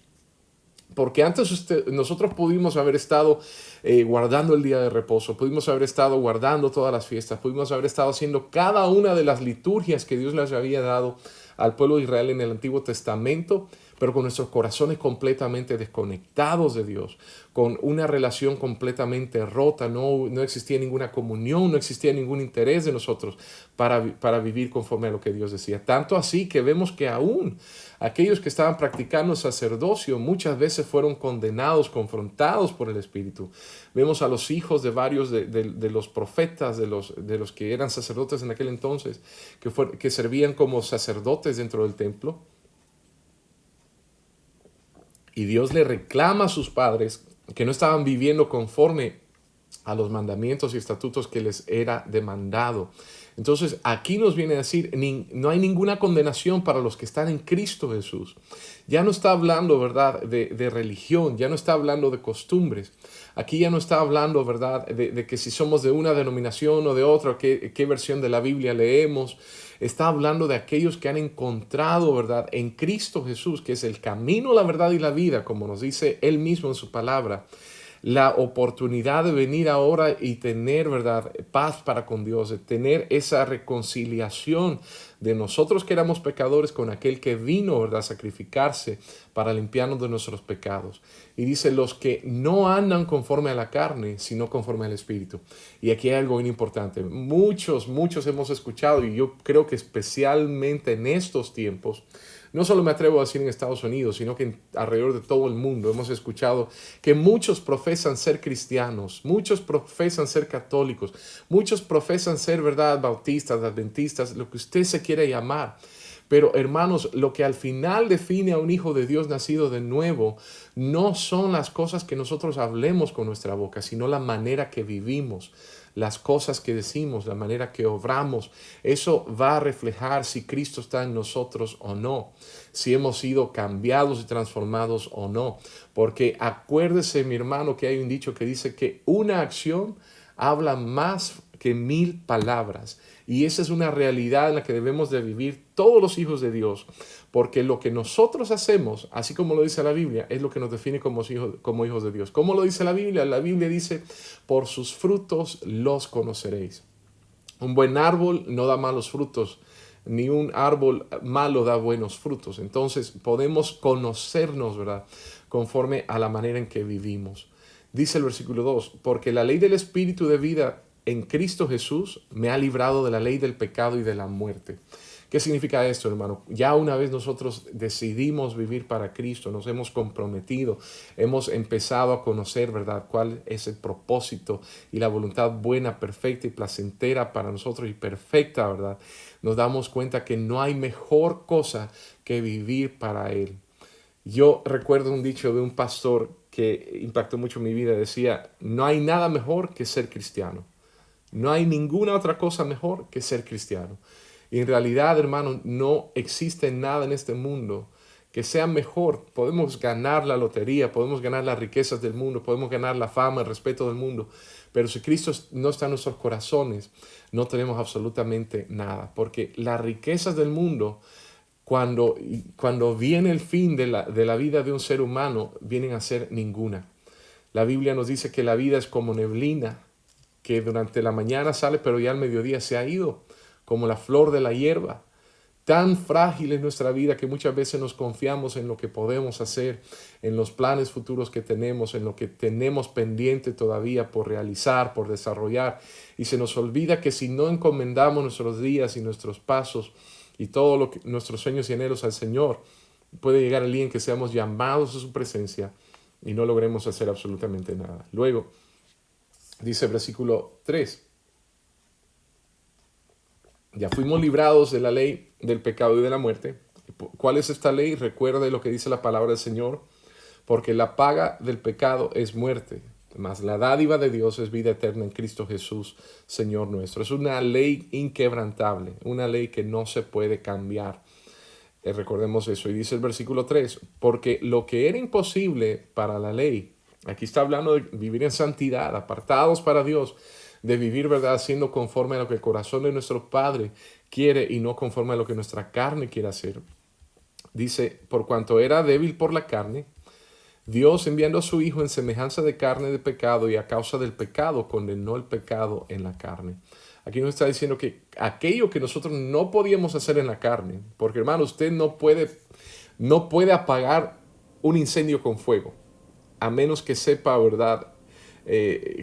Porque antes nosotros pudimos haber estado guardando el día de reposo, pudimos haber estado guardando todas las fiestas, pudimos haber estado haciendo cada una de las liturgias que Dios les había dado al pueblo de Israel en el Antiguo Testamento, pero con nuestros corazones completamente desconectados de Dios, con una relación completamente rota. No existía ninguna comunión, no existía ningún interés de nosotros para vivir conforme a lo que Dios decía. Tanto así que vemos que aún aquellos que estaban practicando el sacerdocio muchas veces fueron condenados, confrontados por el Espíritu. Vemos a los hijos de varios de los profetas, de los que eran sacerdotes en aquel entonces, que servían como sacerdotes dentro del templo. Y Dios le reclama a sus padres que no estaban viviendo conforme a los mandamientos y estatutos que les era demandado. Entonces aquí nos viene a decir, no hay ninguna condenación para los que están en Cristo Jesús. Ya no está hablando, ¿verdad?, de religión, ya no está hablando de costumbres. Aquí ya no está hablando, ¿verdad?, de que si somos de una denominación o de otra, qué versión de la Biblia leemos. Está hablando de aquellos que han encontrado, ¿verdad?, en Cristo Jesús, que es el camino, la verdad y la vida, como nos dice Él mismo en su palabra, la oportunidad de venir ahora y tener, ¿verdad?, paz para con Dios, de tener esa reconciliación de nosotros que éramos pecadores con aquel que vino, ¿verdad?, a sacrificarse para limpiarnos de nuestros pecados. Y dice, los que no andan conforme a la carne, sino conforme al Espíritu. Y aquí hay algo muy importante. Muchos hemos escuchado, y yo creo que especialmente en estos tiempos, no solo me atrevo a decir en Estados Unidos, sino que alrededor de todo el mundo hemos escuchado que muchos profesan ser cristianos, muchos profesan ser católicos, muchos profesan ser, ¿verdad?, bautistas, adventistas, lo que usted se quiera llamar. Pero hermanos, lo que al final define a un hijo de Dios nacido de nuevo no son las cosas que nosotros hablemos con nuestra boca, sino la manera que vivimos, las cosas que decimos, la manera que obramos. Eso va a reflejar si Cristo está en nosotros o no, si hemos sido cambiados y transformados o no. Porque acuérdese, mi hermano, que hay un dicho que dice que una acción habla más que 1000 palabras. Y esa es una realidad en la que debemos de vivir todos los hijos de Dios, porque lo que nosotros hacemos, así como lo dice la Biblia, es lo que nos define como hijos de Dios. ¿Cómo lo dice la Biblia? La Biblia dice, por sus frutos los conoceréis. Un buen árbol no da malos frutos, ni un árbol malo da buenos frutos. Entonces podemos conocernos, ¿verdad?, conforme a la manera en que vivimos. Dice el versículo 2, porque la ley del Espíritu de vida en Cristo Jesús me ha librado de la ley del pecado y de la muerte. ¿Qué significa esto, hermano? Ya una vez nosotros decidimos vivir para Cristo, nos hemos comprometido, hemos empezado a conocer, ¿verdad?, cuál es el propósito y la voluntad buena, perfecta y placentera para nosotros y perfecta, ¿verdad? Nos damos cuenta que no hay mejor cosa que vivir para Él. Yo recuerdo un dicho de un pastor que impactó mucho mi vida. Decía, no hay nada mejor que ser cristiano. No hay ninguna otra cosa mejor que ser cristiano. Y en realidad, hermano, no existe nada en este mundo que sea mejor. Podemos ganar la lotería, podemos ganar las riquezas del mundo, podemos ganar la fama, el respeto del mundo. Pero si Cristo no está en nuestros corazones, no tenemos absolutamente nada. Porque las riquezas del mundo, cuando viene el fin de la vida de un ser humano, vienen a ser ninguna. La Biblia nos dice que la vida es como neblina, que durante la mañana sale, pero ya al mediodía se ha ido, como la flor de la hierba. Tan frágil es nuestra vida que muchas veces nos confiamos en lo que podemos hacer, en los planes futuros que tenemos, en lo que tenemos pendiente todavía por realizar, por desarrollar. Y se nos olvida que si no encomendamos nuestros días y nuestros pasos y todos nuestros sueños y anhelos al Señor, puede llegar el día en que seamos llamados a su presencia y no logremos hacer absolutamente nada. Luego, dice el versículo 3, ya fuimos librados de la ley del pecado y de la muerte. ¿Cuál es esta ley? Recuerde lo que dice la palabra del Señor, porque la paga del pecado es muerte, mas la dádiva de Dios es vida eterna en Cristo Jesús, Señor nuestro. Es una ley inquebrantable, una ley que no se puede cambiar. Recordemos eso. Y dice el versículo 3, porque lo que era imposible para la ley, aquí está hablando de vivir en santidad, apartados para Dios, de vivir, ¿verdad?, siendo conforme a lo que el corazón de nuestro Padre quiere y no conforme a lo que nuestra carne quiere hacer. Dice, por cuanto era débil por la carne, Dios, enviando a su Hijo en semejanza de carne de pecado y a causa del pecado, condenó el pecado en la carne. Aquí nos está diciendo que aquello que nosotros no podíamos hacer en la carne, porque hermano, usted no puede no puede apagar un incendio con fuego, a menos que sepa, ¿verdad?,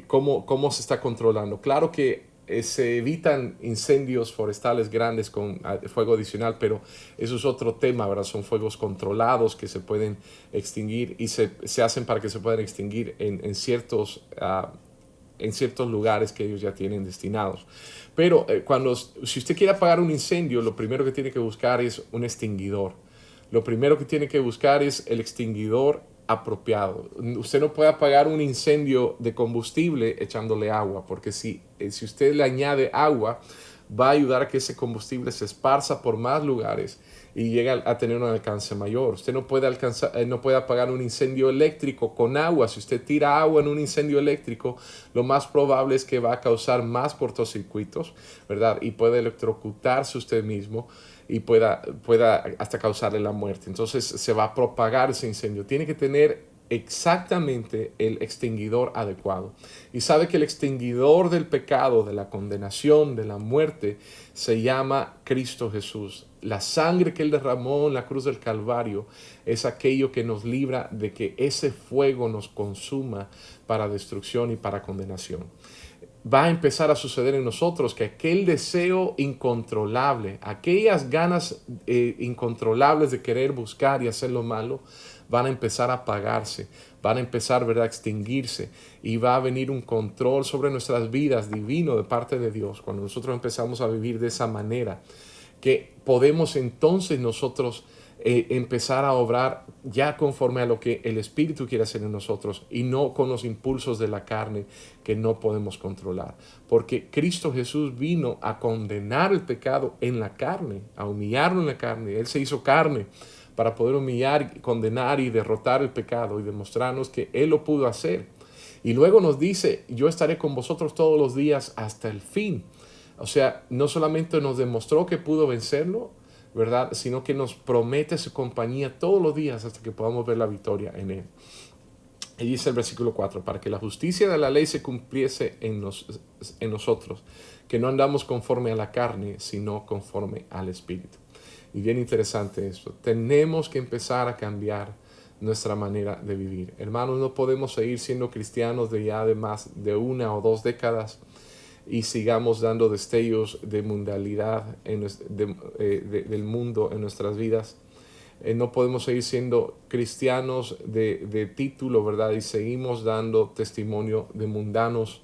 cómo se está controlando. Claro que se evitan incendios forestales grandes con fuego adicional, pero eso es otro tema, ¿verdad? Son fuegos controlados que se pueden extinguir y se hacen para que se puedan extinguir en ciertos lugares que ellos ya tienen destinados. Pero si usted quiere apagar un incendio, lo primero que tiene que buscar es un extinguidor. Lo primero que tiene que buscar es el extinguidor apropiado. Usted no puede apagar un incendio de combustible echándole agua, porque si usted le añade agua, va a ayudar a que ese combustible se esparza por más lugares y llegue a tener un alcance mayor. Usted no puede apagar un incendio eléctrico con agua. Si usted tira agua en un incendio eléctrico, lo más probable es que va a causar más cortocircuitos, ¿verdad? Y puede electrocutarse usted mismo y pueda hasta causarle la muerte. Entonces se va a propagar ese incendio. Tiene que tener exactamente el extinguidor adecuado. Y sabe que el extinguidor del pecado, de la condenación, de la muerte, se llama Cristo Jesús. La sangre que Él derramó en la cruz del Calvario es aquello que nos libra de que ese fuego nos consuma para destrucción y para condenación. Va a empezar a suceder en nosotros que aquel deseo incontrolable, aquellas ganas incontrolables de querer buscar y hacer lo malo, van a empezar a apagarse, van a empezar, ¿verdad?, a extinguirse, y va a venir un control sobre nuestras vidas divino de parte de Dios. Cuando nosotros empezamos a vivir de esa manera, que podemos entonces nosotros empezar a obrar ya conforme a lo que el Espíritu quiere hacer en nosotros y no con los impulsos de la carne que no podemos controlar. Porque Cristo Jesús vino a condenar el pecado en la carne, a humillarlo en la carne. Él se hizo carne para poder humillar, condenar y derrotar el pecado y demostrarnos que Él lo pudo hacer. Y luego nos dice, yo estaré con vosotros todos los días hasta el fin. O sea, no solamente nos demostró que pudo vencerlo, ¿verdad?, sino que nos promete su compañía todos los días hasta que podamos ver la victoria en Él. Y dice el versículo 4, para que la justicia de la ley se cumpliese en nosotros, que no andamos conforme a la carne, sino conforme al Espíritu. Y bien interesante esto. Tenemos que empezar a cambiar nuestra manera de vivir. Hermanos, no podemos seguir siendo cristianos de ya de más de 1 o 2 décadas y sigamos dando destellos de mundanalidad del mundo en nuestras vidas. No podemos seguir siendo cristianos de título, ¿verdad? Y seguimos dando testimonio de mundanos,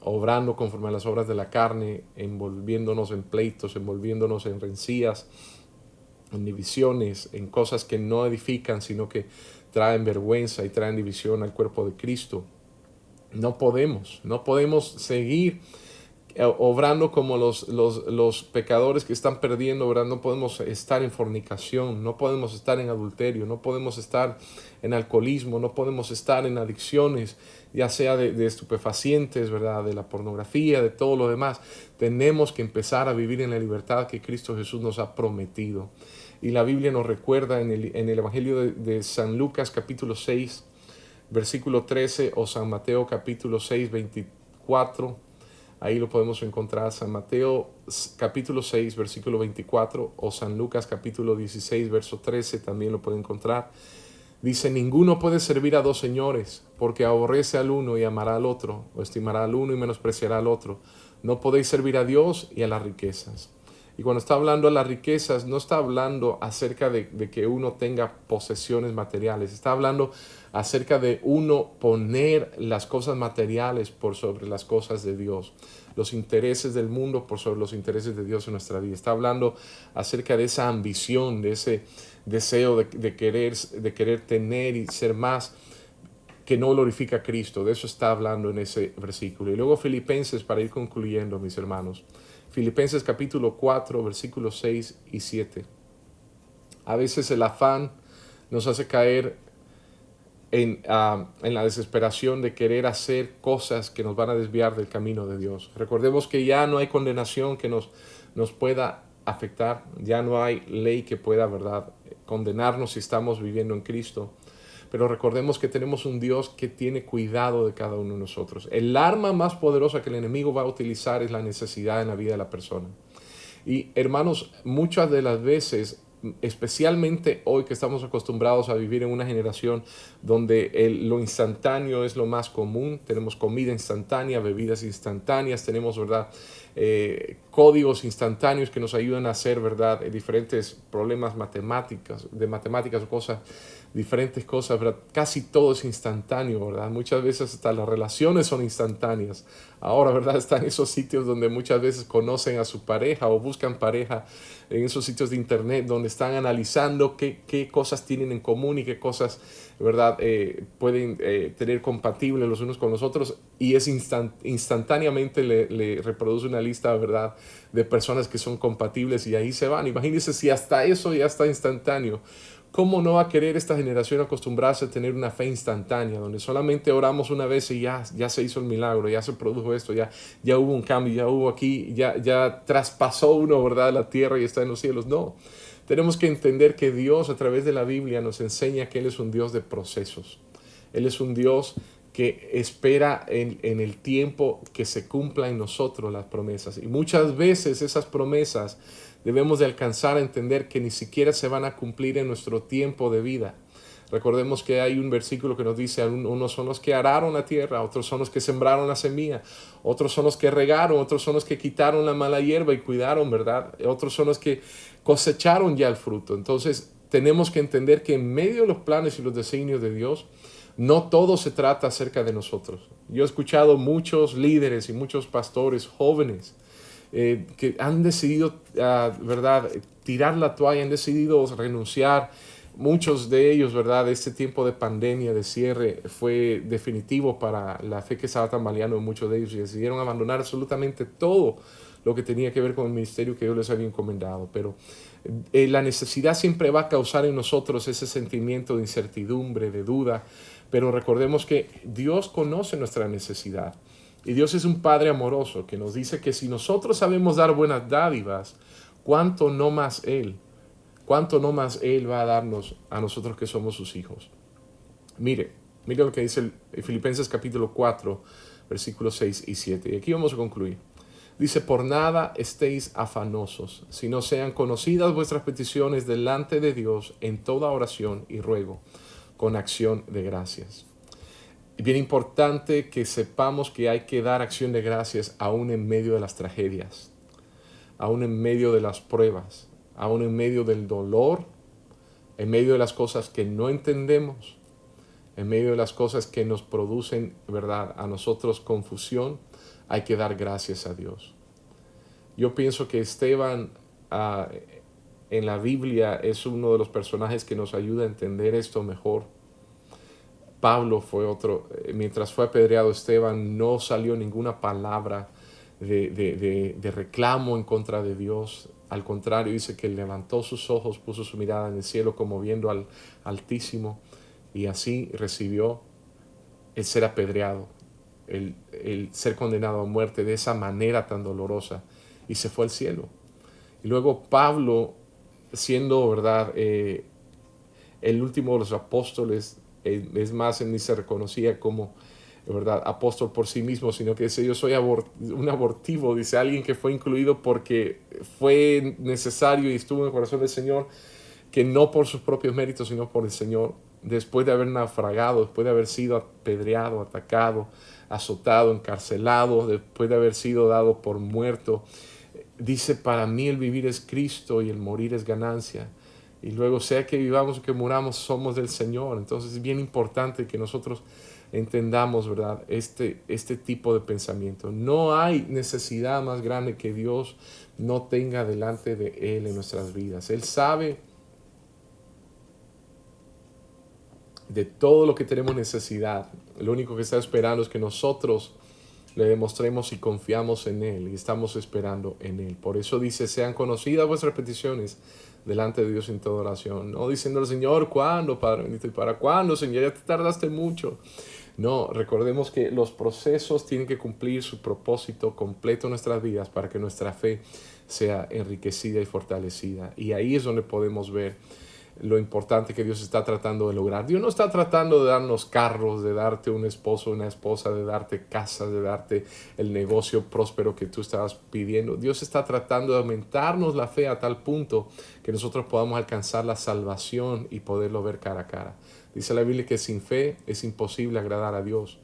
obrando conforme a las obras de la carne, envolviéndonos en pleitos, envolviéndonos en rencillas, en divisiones, en cosas que no edifican, sino que traen vergüenza y traen división al cuerpo de Cristo. No podemos seguir obrando como los pecadores que están perdiendo, ¿verdad? No podemos estar en fornicación, no podemos estar en adulterio, no podemos estar en alcoholismo, no podemos estar en adicciones, ya sea de estupefacientes, ¿verdad?, de la pornografía, de todo lo demás. Tenemos que empezar a vivir en la libertad que Cristo Jesús nos ha prometido. Y la Biblia nos recuerda en el Evangelio de San Lucas capítulo 6, versículo 13, o San Mateo capítulo 6, 24, ahí lo podemos encontrar, San Mateo capítulo 6, versículo 24, o San Lucas capítulo 16, verso 13, también lo pueden encontrar. Dice, ninguno puede servir a 2 señores, porque aborrece al uno y amará al otro, o estimará al uno y menospreciará al otro. No podéis servir a Dios y a las riquezas. Y cuando está hablando de las riquezas, no está hablando acerca de que uno tenga posesiones materiales. Está hablando acerca de uno poner las cosas materiales por sobre las cosas de Dios. Los intereses del mundo por sobre los intereses de Dios en nuestra vida. Está hablando acerca de esa ambición, de ese deseo de querer tener y ser más, que no glorifica a Cristo. De eso está hablando en ese versículo. Y luego Filipenses, para ir concluyendo, mis hermanos. Filipenses capítulo 4, versículos 6 y 7. A veces el afán nos hace caer en la desesperación de querer hacer cosas que nos van a desviar del camino de Dios. Recordemos que ya no hay condenación que nos pueda afectar. Ya no hay ley que pueda, ¿verdad?, condenarnos si estamos viviendo en Cristo. Pero recordemos que tenemos un Dios que tiene cuidado de cada uno de nosotros. El arma más poderosa que el enemigo va a utilizar es la necesidad en la vida de la persona. Y hermanos, muchas de las veces especialmente hoy que estamos acostumbrados a vivir en una generación donde lo instantáneo es lo más común. Tenemos comida instantánea, bebidas instantáneas, tenemos, ¿verdad?, códigos instantáneos que nos ayudan a hacer, ¿verdad?, diferentes problemas de matemáticas o cosas, diferentes cosas, ¿verdad? Casi todo es instantáneo, ¿verdad? Muchas veces hasta las relaciones son instantáneas. Ahora, ¿verdad?, están esos sitios donde muchas veces conocen a su pareja o buscan pareja, en esos sitios de internet donde están analizando qué cosas tienen en común y qué cosas, ¿verdad?, pueden tener compatibles los unos con los otros, y es instantáneamente le reproduce una lista, ¿verdad?, de personas que son compatibles, y ahí se van. Imagínense si hasta eso ya está instantáneo. ¿Cómo no va a querer esta generación acostumbrarse a tener una fe instantánea, donde solamente oramos una vez y ya se hizo el milagro, ya se produjo esto, ya hubo un cambio, ya hubo aquí, ya traspasó uno, ¿verdad?, la tierra y está en los cielos? No, tenemos que entender que Dios, a través de la Biblia, nos enseña que Él es un Dios de procesos. Él es un Dios que espera en el tiempo que se cumpla en nosotros las promesas. Y muchas veces esas promesas debemos de alcanzar a entender que ni siquiera se van a cumplir en nuestro tiempo de vida. Recordemos que hay un versículo que nos dice: unos son los que araron la tierra, otros son los que sembraron la semilla, otros son los que regaron, otros son los que quitaron la mala hierba y cuidaron, ¿verdad? Otros son los que cosecharon ya el fruto. Entonces tenemos que entender que en medio de los planes y los designios de Dios, no todo se trata acerca de nosotros. Yo he escuchado muchos líderes y muchos pastores jóvenes que han decidido, ¿verdad?, tirar la toalla, han decidido renunciar. Muchos de ellos, ¿verdad?, este tiempo de pandemia, de cierre, fue definitivo para la fe que estaba tambaleando en muchos de ellos, y decidieron abandonar absolutamente todo lo que tenía que ver con el ministerio que Dios les había encomendado. Pero la necesidad siempre va a causar en nosotros ese sentimiento de incertidumbre, de duda, pero recordemos que Dios conoce nuestra necesidad. Y Dios es un Padre amoroso que nos dice que si nosotros sabemos dar buenas dádivas, ¿cuánto no más Él va a darnos a nosotros que somos sus hijos? Mire lo que dice Filipenses capítulo 4, versículos 6 y 7. Y aquí vamos a concluir. Dice: por nada estéis afanosos, sino sean conocidas vuestras peticiones delante de Dios en toda oración y ruego, con acción de gracias. Es bien importante que sepamos que hay que dar acción de gracias aún en medio de las tragedias, aún en medio de las pruebas, aún en medio del dolor, en medio de las cosas que no entendemos, en medio de las cosas que nos producen, ¿verdad?, a nosotros confusión. Hay que dar gracias a Dios. Yo pienso que Esteban en la Biblia es uno de los personajes que nos ayuda a entender esto mejor. Pablo fue otro. Mientras fue apedreado, Esteban no salió ninguna palabra de reclamo en contra de Dios. Al contrario, dice que levantó sus ojos, puso su mirada en el cielo como viendo al Altísimo, y así recibió el ser apedreado, el ser condenado a muerte de esa manera tan dolorosa, y se fue al cielo. Y luego Pablo, siendo, ¿verdad?, el último de los apóstoles, es más, él ni se reconocía como, ¿verdad?, apóstol por sí mismo, sino que dice: yo soy un abortivo, dice, alguien que fue incluido porque fue necesario y estuvo en el corazón del Señor, que no por sus propios méritos, sino por el Señor. Después de haber naufragado, después de haber sido apedreado, atacado, azotado, encarcelado, después de haber sido dado por muerto, dice: para mí el vivir es Cristo y el morir es ganancia. Y luego, sea que vivamos o que muramos, somos del Señor. Entonces es bien importante que nosotros entendamos, ¿verdad?, este tipo de pensamiento. No hay necesidad más grande que Dios no tenga delante de Él en nuestras vidas. Él sabe de todo lo que tenemos necesidad. Lo único que está esperando es que nosotros le demostremos y confiamos en Él, y estamos esperando en Él. Por eso dice: sean conocidas vuestras peticiones delante de Dios en toda oración. No diciendo al Señor: ¿cuándo, Padre bendito? ¿Y para cuándo, Señor? Ya te tardaste mucho. No, recordemos que los procesos tienen que cumplir su propósito completo en nuestras vidas para que nuestra fe sea enriquecida y fortalecida. Y ahí es donde podemos ver lo importante que Dios está tratando de lograr. Dios no está tratando de darnos carros, de darte un esposo, una esposa, de darte casa, de darte el negocio próspero que tú estabas pidiendo. Dios está tratando de aumentarnos la fe a tal punto que nosotros podamos alcanzar la salvación y poderlo ver cara a cara. Dice la Biblia que sin fe es imposible agradar a Dios.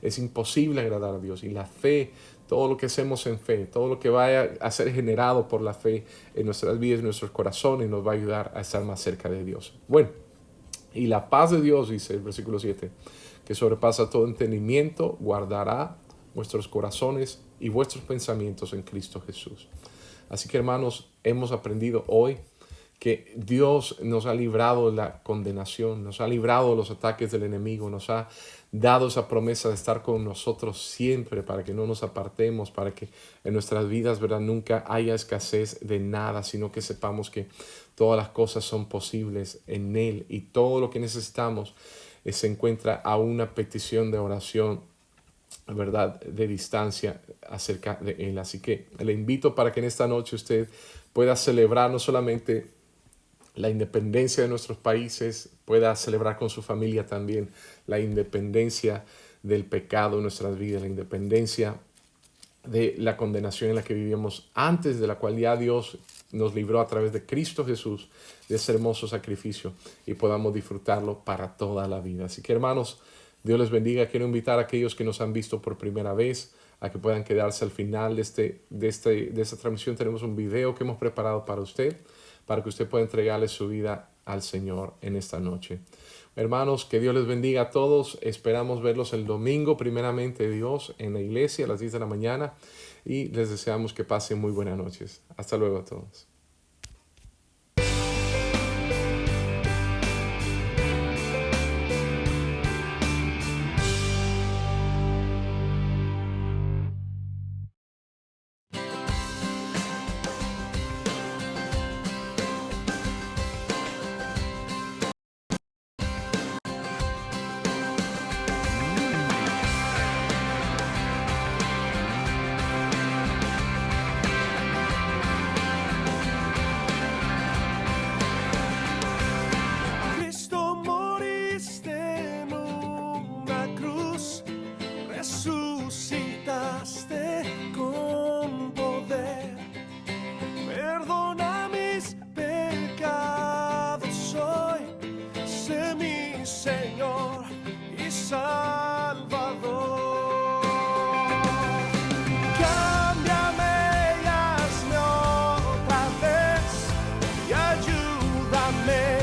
Es imposible agradar a Dios. Y la fe, todo lo que hacemos en fe, todo lo que vaya a ser generado por la fe en nuestras vidas, en nuestros corazones, nos va a ayudar a estar más cerca de Dios. Bueno, y la paz de Dios, dice el versículo 7, que sobrepasa todo entendimiento, guardará vuestros corazones y vuestros pensamientos en Cristo Jesús. Así que, hermanos, hemos aprendido hoy que Dios nos ha librado de la condenación, nos ha librado de los ataques del enemigo, nos ha dado esa promesa de estar con nosotros siempre para que no nos apartemos, para que en nuestras vidas, ¿verdad?, nunca haya escasez de nada, sino que sepamos que todas las cosas son posibles en Él y todo lo que necesitamos se encuentra a una petición de oración, ¿verdad?, de distancia acerca de Él. Así que le invito para que en esta noche usted pueda celebrar no solamente la independencia de nuestros países, pueda celebrar con su familia también la independencia del pecado en nuestras vidas, la independencia de la condenación en la que vivíamos antes, de la cual ya Dios nos libró a través de Cristo Jesús, de ese hermoso sacrificio, y podamos disfrutarlo para toda la vida. Así que, hermanos, Dios les bendiga. Quiero invitar a aquellos que nos han visto por primera vez a que puedan quedarse al final de esta transmisión. Tenemos un video que hemos preparado para usted, para que usted pueda entregarle su vida al Señor en esta noche. Hermanos, que Dios les bendiga a todos. Esperamos verlos el domingo, primeramente Dios, en la iglesia a las 10 de la mañana. Y les deseamos que pasen muy buenas noches. Hasta luego a todos. Cristo, moriste en una cruz, resucitaste con poder. Perdona mis pecados hoy, sé mi Señor y Salvador. Cámbiame y hazme otra vez y ayúdame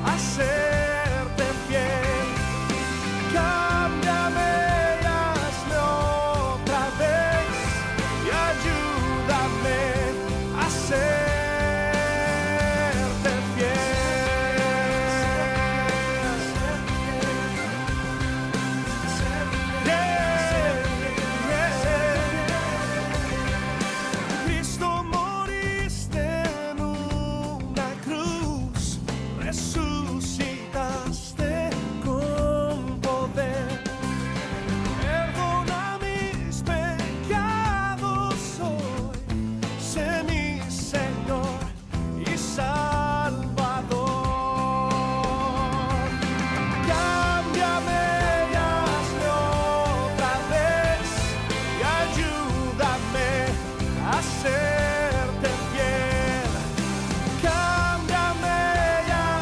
a serte fiel. Cámbiame y hazme otra vez y ayúdame a serte fiel. Cristo, moriste en una cruz, resucitaste con poder. Perdona mis pecados hoy, sé mi Señor y Salvador. Cámbiame y hazme otra vez y ayúdame a serte fiel. Cámbiame y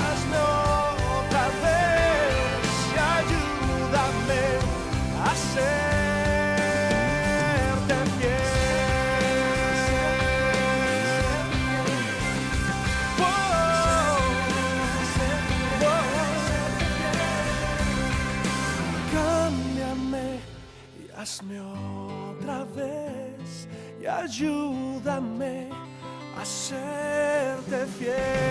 hazme otra vez y ayúdame a serte fiel. Cámbiame y hazme otra vez y ayúdame a serte fiel.